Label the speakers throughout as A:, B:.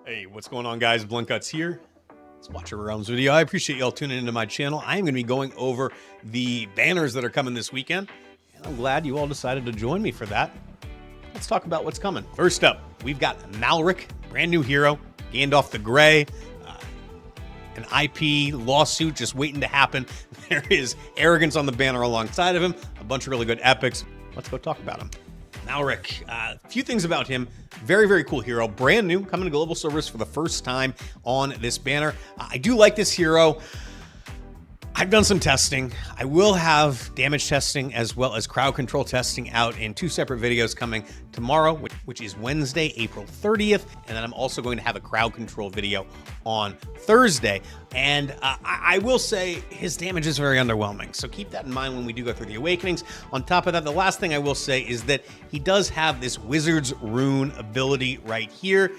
A: Hey, what's going on, guys? Bluntguts here. Let's watch a Realms video. I appreciate y'all tuning into my channel. I am going to be going over the banners that are coming this weekend, and I'm glad you all decided to join me for that. Let's talk about what's coming. First up, we've got Malrik, brand new hero, Gandalf the Grey, an IP lawsuit just waiting to happen. There is Arrogance on the banner alongside of him, a bunch of really good epics. Let's go talk about him. Malrik, a few things about him. Very, very cool hero. Brand new, coming to global servers for the first time on this banner. I do like this hero. I've done some testing. I will have damage testing as well as crowd control testing out in two separate videos coming tomorrow, which is Wednesday, April 30th. And then I'm also going to have a crowd control video on Thursday. And I will say his damage is very underwhelming. So keep that in mind when we do go through the Awakenings. On top of that, the last thing I will say is that he does have this Wizard's Rune ability right here.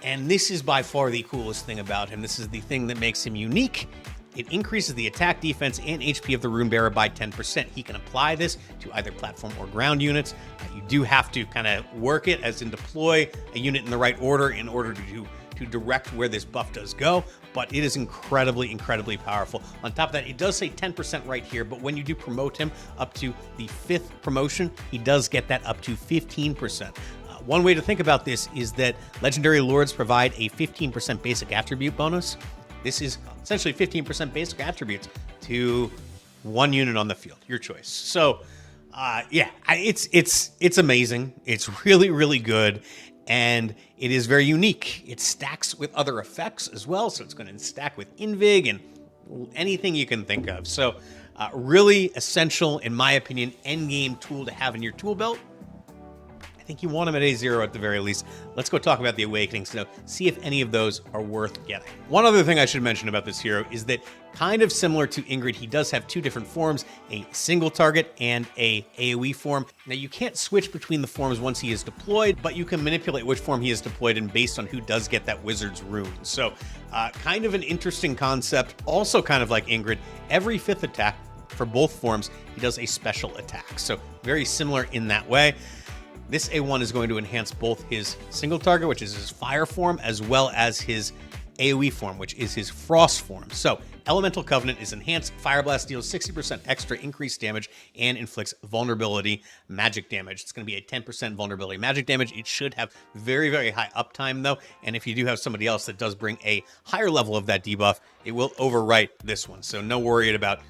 A: And this is by far the coolest thing about him. This is the thing that makes him unique. It increases the attack, defense, and HP of the Rune Bearer by 10%. He can apply this to either platform or ground units. You do have to kind of work it, as in deploy a unit in the right order in order to direct where this buff does go, but it is incredibly, incredibly powerful. On top of that, it does say 10% right here, but when you do promote him up to the 5th promotion, he does get that up to 15%. One way to think about this is that Legendary Lords provide a 15% basic attribute bonus. This is essentially 15% basic attributes to one unit on the field, your choice. So, yeah, it's amazing. It's really, really good, and it is very unique. It stacks with other effects as well, so it's going to stack with Invig and anything you can think of. So, really essential, in my opinion, endgame tool to have in your tool belt. I think you want him at A0 at the very least. Let's go talk about the Awakenings now, see if any of those are worth getting. One other thing I should mention about this hero is that, kind of similar to Ingrid, he does have two different forms, a single target and a AoE form. Now, you can't switch between the forms once he is deployed, but you can manipulate which form he is deployed in based on who does get that Wizard's Rune. So, kind of an interesting concept. Also kind of like Ingrid, every 5th attack for both forms, he does a special attack. So, very similar in that way. This A1 is going to enhance both his single target, which is his fire form, as well as his AoE form, which is his frost form. So, Elemental Covenant is enhanced. Fire Blast deals 60% extra increased damage and inflicts vulnerability magic damage. It's going to be a 10% vulnerability magic damage. It should have very, very high uptime, though. And if you do have somebody else that does bring a higher level of that debuff, it will overwrite this one. So, no worry about,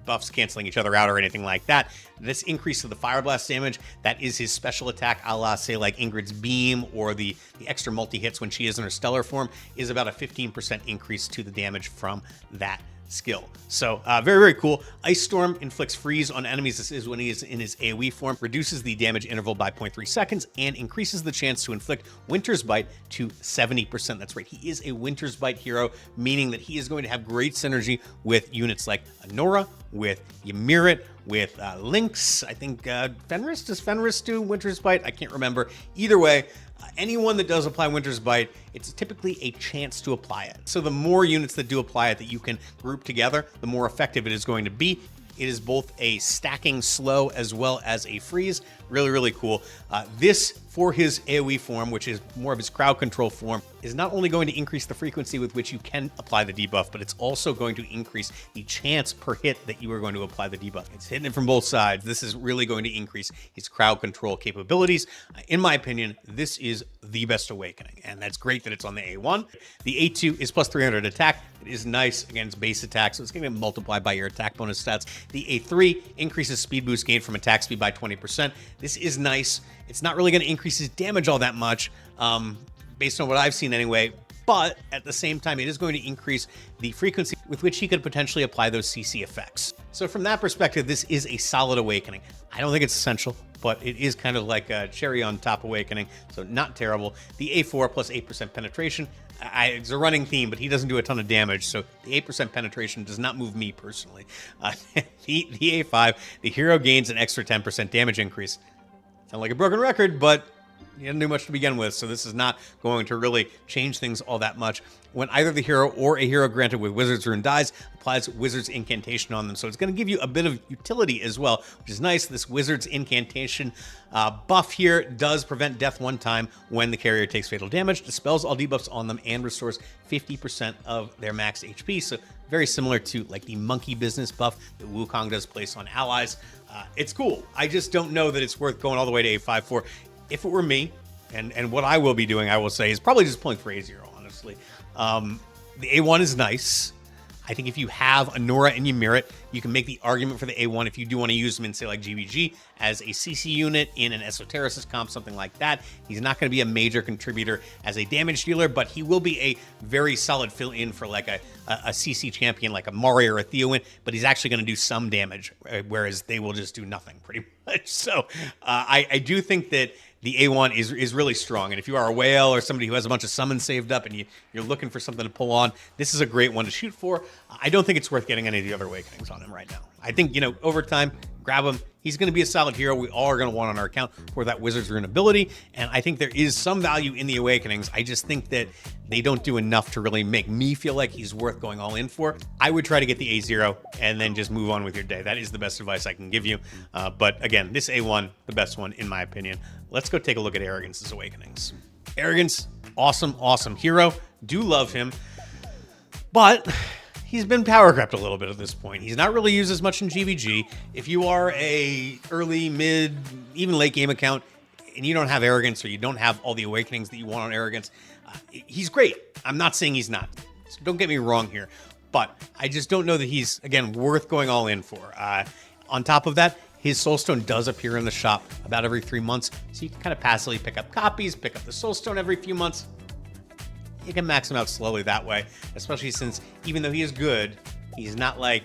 A: buffs canceling each other out or anything like that. This increase to the Fire Blast damage, that is his special attack, a la, say, like Ingrid's Beam, or the extra multi-hits when she is in her stellar form, is about a 15% increase to the damage from that skill. So, very, very cool. Ice Storm inflicts freeze on enemies. This is when he is in his AoE form, reduces the damage interval by 0.3 seconds, and increases the chance to inflict Winter's Bite to 70%. That's right, he is a Winter's Bite hero, meaning that he is going to have great synergy with units like Anora, with Ymiret, with Lynx. I think Fenris, does Fenris do Winter's Bite? I can't remember. Either way, anyone that does apply Winter's Bite, it's typically a chance to apply it. So the more units that do apply it that you can group together, the more effective it is going to be. It is both a stacking slow as well as a freeze. Really, really cool. This, for his AoE form, which is more of his crowd control form, is not only going to increase the frequency with which you can apply the debuff, but it's also going to increase the chance per hit that you are going to apply the debuff. It's hitting it from both sides. This is really going to increase his crowd control capabilities. In my opinion, this is the best Awakening, and that's great that it's on the A1. The A2 is plus 300 attack. It is nice against base attack, so it's going to be multiplied by your attack bonus stats. The A3 increases speed boost gain from attack speed by 20%. This is nice. It's not really going to increase his damage all that much, based on what I've seen anyway, but at the same time, it is going to increase the frequency with which he could potentially apply those CC effects. So from that perspective, this is a solid Awakening. I don't think it's essential, but it is kind of like a cherry on top Awakening, so not terrible. The A4 plus 8% penetration, it's a running theme, but he doesn't do a ton of damage, so the 8% penetration does not move me personally. The A5, the hero gains an extra 10% damage increase. Sound like a broken record, but He didn't do much to begin with, so this is not going to really change things all that much. When either the hero or a hero granted with Wizard's Rune dies, applies Wizard's Incantation on them. So it's going to give you a bit of utility as well, which is nice. This Wizard's Incantation buff here does prevent death one time when the carrier takes fatal damage, dispels all debuffs on them, and restores 50% of their max HP. So very similar to like the monkey business buff that Wukong does place on allies. It's cool. I just don't know that it's worth going all the way to A5 for. If it were me, and what I will be doing, I will say, is probably just pulling for A0, honestly. The A1 is nice. I think if you have Anora and Ymiret, you can make the argument for the A1 if you do want to use them in, say, like GVG as a CC unit in an Esotericist comp, something like that. He's not going to be a major contributor as a damage dealer, but he will be a very solid fill-in for like a CC champion like a Mari or a Theowin, but he's actually going to do some damage, whereas they will just do nothing pretty much. So I do think that the A1 is really strong. And if you are a whale or somebody who has a bunch of summons saved up and you're looking for something to pull on, this is a great one to shoot for. I don't think it's worth getting any of the other Awakenings on him right now. I think, over time, grab him. He's going to be a solid hero we all are going to want on our account for that Wizard's Rune ability. And I think there is some value in the Awakenings. I just think that they don't do enough to really make me feel like he's worth going all in for. I would try to get the A0 and then just move on with your day. That is the best advice I can give you. But again, this A1, the best one in my opinion. Let's go take a look at Arrogance's Awakenings. Arrogance, awesome hero. Do love him. But he's been power crept a little bit at this point. He's not really used as much in GVG. If you are a early, mid, even late game account, and you don't have Arrogance or you don't have all the Awakenings that you want on Arrogance, he's great. I'm not saying he's not. So don't get me wrong here. But I just don't know that he's, again, worth going all in for. On top of that, his Soulstone does appear in the shop about every 3 months, so you can kind of passively pick up copies, pick up the Soulstone every few months. You can max him out slowly that way, especially since even though he is good, he's not like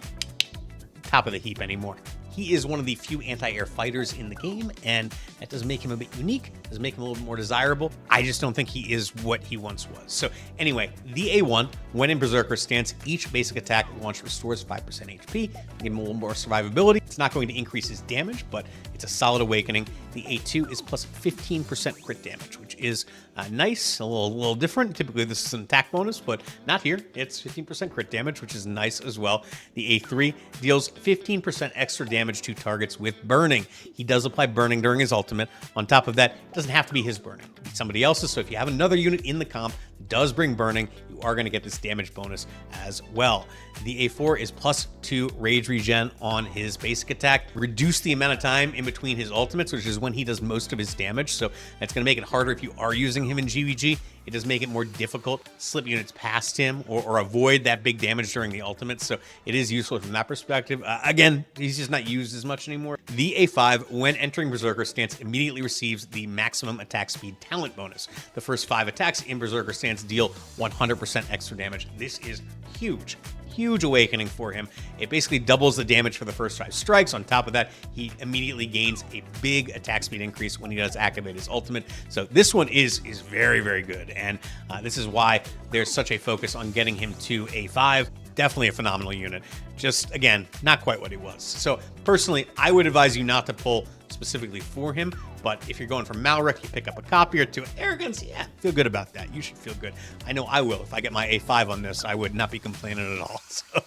A: top of the heap anymore. He is one of the few anti-air fighters in the game, and that does make him a bit unique, does make him a little bit more desirable. I just don't think he is what he once was. So anyway, the A1, when in Berserker stance, each basic attack launch restores 5% HP, give him a little more survivability. It's not going to increase his damage, but it's a solid awakening. The A2 is plus 15% crit damage, which is nice, a little different. Typically this is an attack bonus, but not here. It's 15% crit damage, which is nice as well. The A3 deals 15% extra damage to targets with burning. He does apply burning during his ultimate. On top of that, it doesn't have to be his burning. It can be somebody else's, so if you have another unit in the comp that does bring burning, you are going to get this damage bonus as well. The A4 is plus 2 rage regen on his basic attack. Reduce the amount of time in between his ultimates, which is when he does most of his damage, so that's going to make it harder if you are using him in GVG. It does make it more difficult to slip units past him or avoid that big damage during the ultimate, so it is useful from that perspective. Again, he's just not used as much anymore. The A5, when entering Berserker stance, immediately receives the maximum attack speed talent bonus. The first 5 attacks in Berserker stance deal 100% extra damage. This is huge. Huge awakening for him. It basically doubles the damage for the first 5 strikes. On top of that, he immediately gains a big attack speed increase when he does activate his ultimate. So this one is very good, and this is why there's such a focus on getting him to A5. Definitely a phenomenal unit. Just, again, not quite what he was. So personally, I would advise you not to pull specifically for him, but if you're going for Malrik, you pick up a copy or two. Arrogance, yeah, feel good about that. You should feel good. I know I will. If I get my A5 on this, I would not be complaining at all. So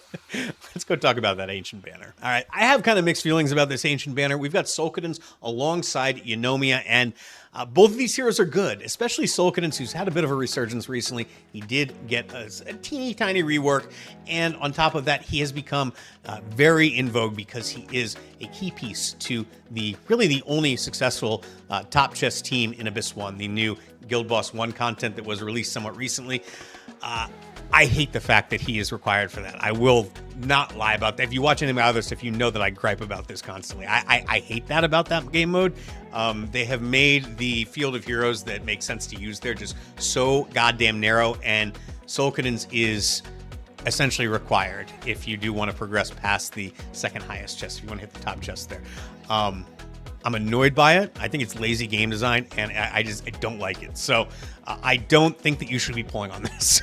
A: let's go talk about that Ancient Banner. All right, I have kind of mixed feelings about this Ancient Banner. We've got Solcadens alongside Eunomia, and both of these heroes are good, especially Solcadens, who's had a bit of a resurgence recently. He did get a teeny tiny rework, and on top of that, he has become very in vogue because he is a key piece to really the only successful top chess team in Abyss 1, the new Guild Boss 1 content that was released somewhat recently. I hate the fact that he is required for that. I will not lie about that. If you watch any of my other stuff, you know that I gripe about this constantly. I hate that about that game mode. They have made the field of heroes that make sense to use there just so goddamn narrow, and Solcadens is essentially required if you do want to progress past the second highest chest, if you want to hit the top chest there. I'm annoyed by it. I think it's lazy game design, and I don't like it. So I don't think that you should be pulling on this.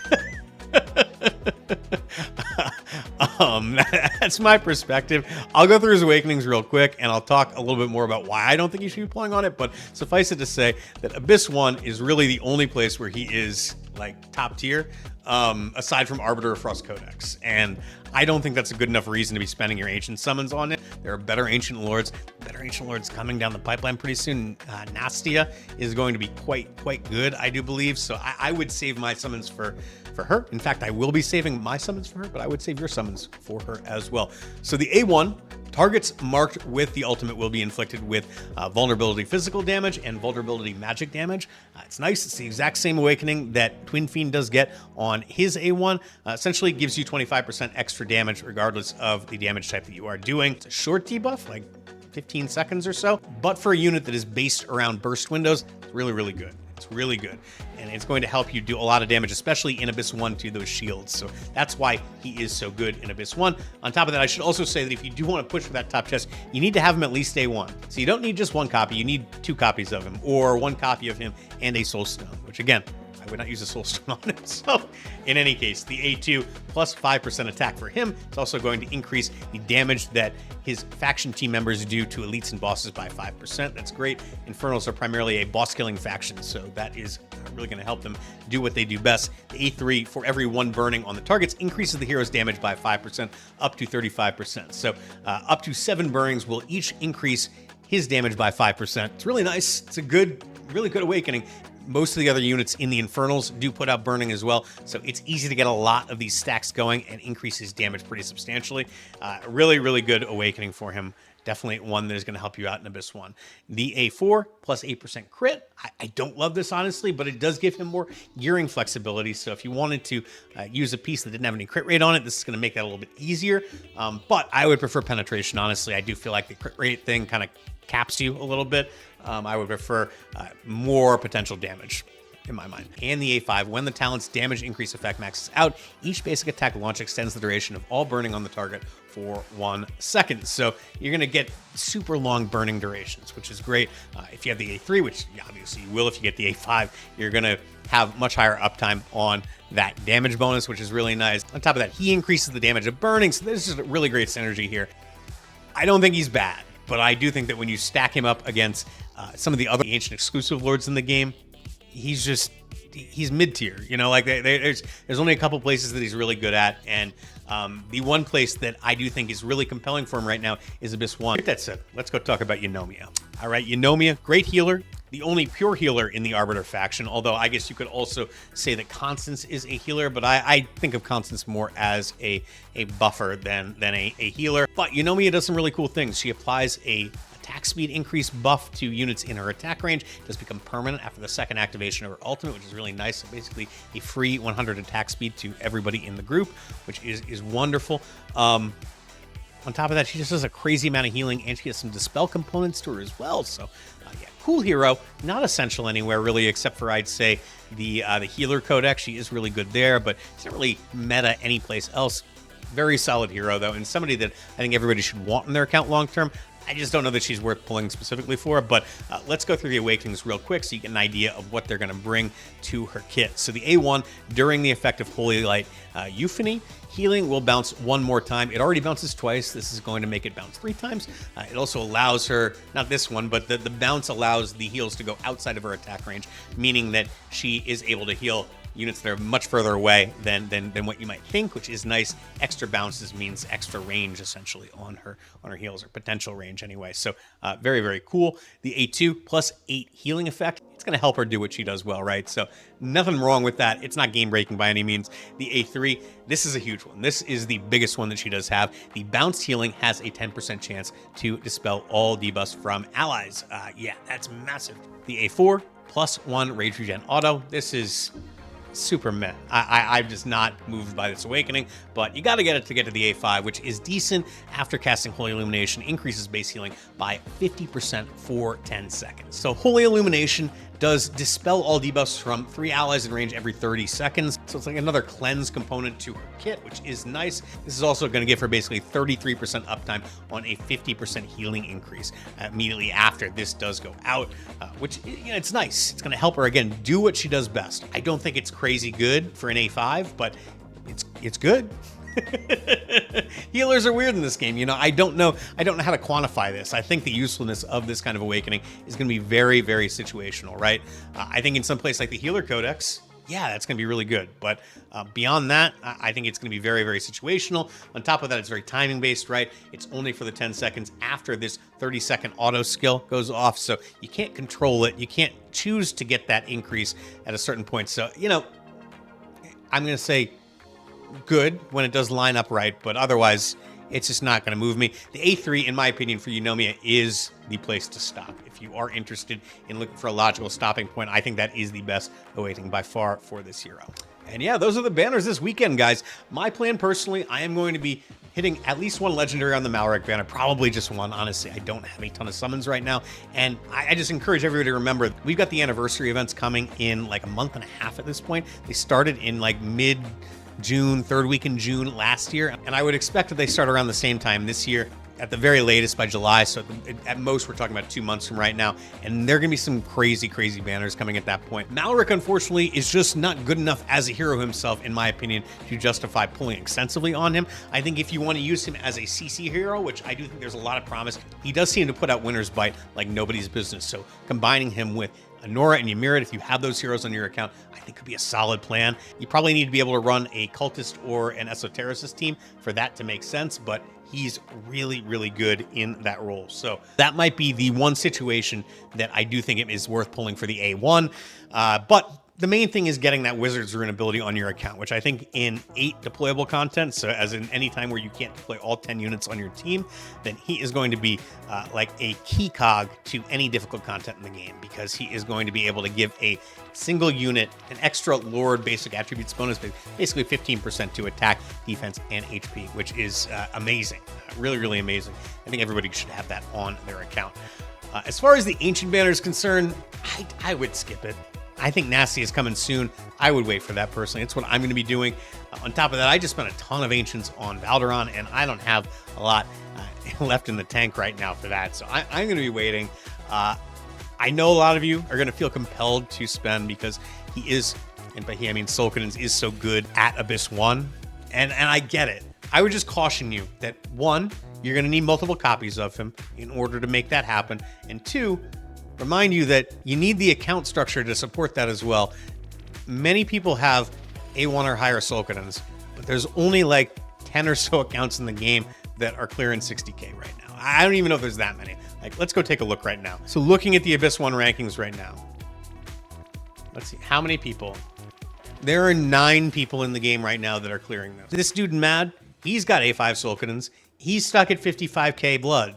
A: That's my perspective. I'll go through his awakenings real quick, and I'll talk a little bit more about why I don't think he should be pulling on it. But suffice it to say that Abyss 1 is really the only place where he is like top tier, aside from Arbiter of Frost Codex. And I don't think that's a good enough reason to be spending your ancient summons on it. There are better ancient lords coming down the pipeline pretty soon. Nastia is going to be quite good, I do believe. So I would save my summons for her. In fact, I will be saving my summons for her, but I would save your summons for her as well. So the A1, targets marked with the ultimate will be inflicted with vulnerability physical damage and vulnerability magic damage. It's nice. It's the exact same awakening that Twin Fiend does get on his A1. Essentially gives you 25% extra damage regardless of the damage type that you are doing. It's a short debuff, like 15 seconds or so, but for a unit that is based around burst windows, it's really good. It's really good, and it's going to help you do a lot of damage, especially in Abyss 1 to those shields. So that's why he is so good in Abyss 1. On top of that, I should also say that if you do want to push for that top chest, you need to have him at least A1. So you don't need just one copy, you need 2 copies of him, or 1 copy of him and a soul stone, which again, I would not use a soul stone on him. So in any case, the A2 plus 5% attack for him is also going to increase the damage that his faction team members do to elites and bosses by 5%. That's great. Infernals are primarily a boss killing faction, so that is really going to help them do what they do best. The A3, for every 1 burning on the targets, increases the hero's damage by 5% up to 35%. So up to 7 burnings will each increase his damage by 5%. It's really nice. It's a really good awakening. Most of the other units in the Infernals do put out burning as well, so it's easy to get a lot of these stacks going and increase his damage pretty substantially. Really good awakening for him. Definitely one that is going to help you out in Abyss 1. The A4 plus 8% crit. I don't love this, honestly, but it does give him more gearing flexibility. So if you wanted to use a piece that didn't have any crit rate on it, this is going to make that a little bit easier. But I would prefer penetration, honestly. I do feel like the crit rate thing kind of caps you a little bit. I would prefer more potential damage in my mind. And the A5, when the talent's damage increase effect maxes out, each basic attack launch extends the duration of all burning on the target for 1 second. So you're going to get super long burning durations, which is great. If you have the A3, which obviously you will if you get the A5, you're going to have much higher uptime on that damage bonus, which is really nice. On top of that, he increases the damage of burning, so this is a really great synergy here. I don't think he's bad, but I do think that when you stack him up against some of the other ancient exclusive lords in the game, he's mid-tier, you know, like there's only a couple places that he's really good at, and the one place that I do think is really compelling for him right now is Abyss 1. With that said, let's go talk about Eunomia. All right, Eunomia, great healer, the only pure healer in the Arbiter faction, although I guess you could also say that Constance is a healer, but I think of Constance more as a buffer than a healer. But Eunomia does some really cool things. She applies a attack speed increase buff to units in her attack range. It does become permanent after the second activation of her ultimate, which is really nice. So basically a free 100 attack speed to everybody in the group, which is wonderful. On top of that, she just does a crazy amount of healing, and she has some dispel components to her as well. So yeah, cool hero. Not essential anywhere really, except for I'd say the healer codex. She is really good there, but it's not really meta anyplace else. Very solid hero though, and somebody that I think everybody should want in their account long term. I just don't know that she's worth pulling specifically for, but let's go through the awakenings real quick so you get an idea of what they're going to bring to her kit. So the A1, during the effect of Holy Light Euphony, healing will bounce 1 more time. It already bounces twice. This is going to make it bounce 3 times. It also allows her, not this one, but the bounce allows the heals to go outside of her attack range, meaning that she is able to heal units that are much further away than what you might think, which is nice. Extra bounces means extra range essentially on her heals, or potential range anyway. So very cool. The A2 plus 8 healing effect. It's going to help her do what she does well, right? So nothing wrong with that. It's not game breaking by any means. The A3, this is a huge one. This is the biggest one that she does have. The bounced healing has a 10% chance to dispel all debuffs from allies. Yeah, that's massive. The A4 plus 1 rage regen auto. This is super meh. I'm just not moved by this awakening, but you got to get it to get to the A5, which is decent. After casting Holy Illumination, increases base healing by 50% for 10 seconds. So Holy Illumination does dispel all debuffs from 3 allies in range every 30 seconds. So it's like another cleanse component to her kit, which is nice. This is also going to give her basically 33% uptime on a 50% healing increase immediately after this does go out, which, you know, it's nice. It's going to help her, again, do what she does best. I don't think it's crazy good for an A5, but it's good. Healers are weird in this game. You know, I don't know how to quantify this. I think the usefulness of this kind of awakening is going to be very, very situational, right? I think in some place like the Healer Codex, yeah, that's going to be really good. But beyond that, I think it's going to be very, very situational. On top of that, it's very timing based, right? It's only for the 10 seconds after this 30-second auto skill goes off. So you can't control it. You can't choose to get that increase at a certain point. So, you know, I'm going to say good when it does line up right, but otherwise it's just not going to move me. The A3, in my opinion, for Eunomia is the place to stop. If you are interested in looking for a logical stopping point, I think that is the best awakening by far for this hero. And yeah, those are the banners this weekend, guys. My plan personally, I am going to be hitting at least one legendary on the Malrik banner, probably just one. Honestly, I don't have a ton of summons right now. And I just encourage everybody to remember, we've got the anniversary events coming in like a month and a half at this point. They started in like mid-June, third week in June last year. And I would expect that they start around the same time this year, at the very latest by July. So at most, we're talking about 2 months from right now. And there are going to be some crazy, crazy banners coming at that point. Malrik, unfortunately, is just not good enough as a hero himself, in my opinion, to justify pulling extensively on him. I think if you want to use him as a CC hero, which I do think there's a lot of promise, he does seem to put out Winter's Bite like nobody's business. So combining him with Anora and Ymiret, if you have those heroes on your account, I think could be a solid plan. You probably need to be able to run a Cultist or an Esotericist team for that to make sense, but he's really, really good in that role. So that might be the one situation that I do think it is worth pulling for the A1. But the main thing is getting that Wizard's Rune ability on your account, which I think in 8 deployable content, so as in any time where you can't deploy all 10 units on your team, then he is going to be like a key cog to any difficult content in the game, because he is going to be able to give a single unit an extra Lord basic attributes bonus, basically 15% to attack, defense, and HP, which is amazing. Really, really amazing. I think everybody should have that on their account. As far as the Ancient banner is concerned, I would skip it. I think Nasty is coming soon. I would wait for that personally. It's what I'm going to be doing. On top of that, I just spent a ton of Ancients on Valderon, and I don't have a lot left in the tank right now for that. So I'm going to be waiting. I know a lot of you are going to feel compelled to spend because he is, and by he I mean Solcadens, is so good at Abyss 1. And I get it. I would just caution you that 1, you're going to need multiple copies of him in order to make that happen. And 2, remind you that you need the account structure to support that as well. Many people have A1 or higher Solcadens, but there's only like 10 or so accounts in the game that are clearing 60K right now. I don't even know if there's that many. Like, let's go take a look right now. So looking at the Abyss 1 rankings right now, let's see how many people. There are 9 people in the game right now that are clearing this. This dude Mad, he's got A5 Solcadens. He's stuck at 55K blood.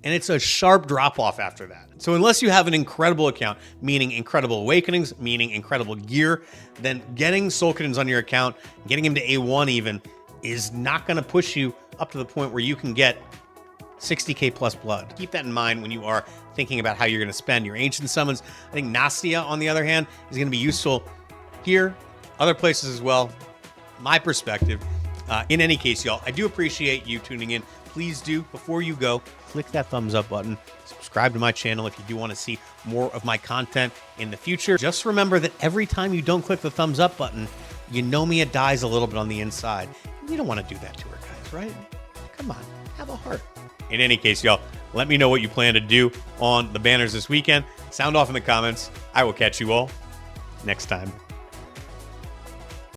A: And it's a sharp drop-off after that. So unless you have an incredible account, meaning incredible awakenings, meaning incredible gear, then getting Solcadens on your account, getting him to A1 even, is not going to push you up to the point where you can get 60K plus blood. Keep that in mind when you are thinking about how you're going to spend your Ancient summons. I think Nastia, on the other hand, is going to be useful here, other places as well. My perspective. In any case, y'all, I do appreciate you tuning in. Please do, before you go, click that thumbs up button. Subscribe to my channel if you do want to see more of my content in the future. Just remember that every time you don't click the thumbs up button, Eunomia dies a little bit on the inside. You don't want to do that to her, guys, right? Come on, have a heart. In any case, y'all, let me know what you plan to do on the banners this weekend. Sound off in the comments. I will catch you all next time.